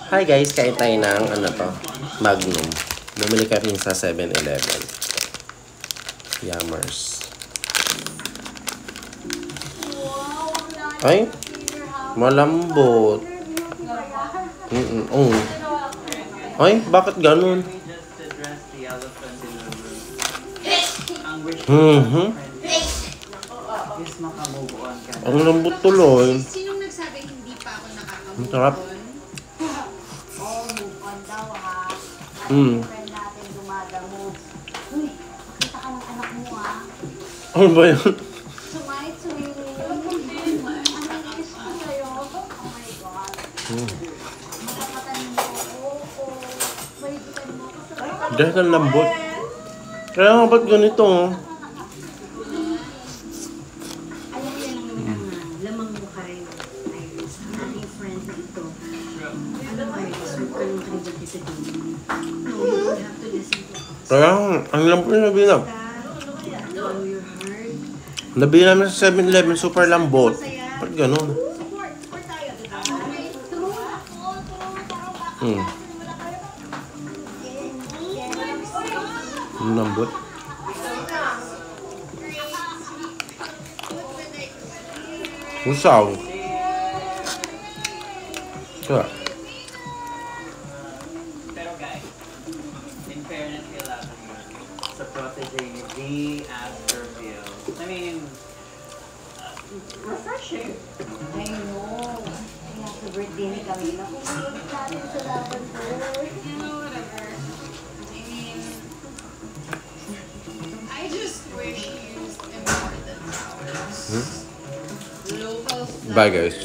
Hi guys, kain tayo ng Magnum. Bumili kami sa 7-Eleven. Yummers. Ay, malambot. Ay, bakit ganun? Ang lambot tuloy. Sinong nagsabi hindi pa ako nakaka-move on? Ang sarap. Move on daw ha. At yung friend natin dumadamove. Uy, makita ka ng anak mo ha. Ano ba yun? Sumait, swimming. Ang inis ko sa'yo. Oh my God. Makakatanin mo ako. Mahigitan mo ako sa... Dahil ang lambot. Kaya nga ba't ganito? Alam niya lang lamang mo ka rin. Iris, ang aking friend na ito. Alam mo, Iris, huwag ka nang kalibati sa dulo. No, you don't have to listen to us. Kaya ang lambot na binab. Follow your heart. Nabili namin sa 7-Eleven, super lambot. Ba't ganun? Support tayo, diba? Tulungan ako. Ang lambot. Usaw. Kaya. Pero guys, in fairness kay Lavender, sa protege ni D. Astorville, I mean, refreshing. I know. Kaya sa birthday ni Camila, kumulit natin sa Lavender. Whatever. I mean, I just wish you used important powers. Local Bye guys.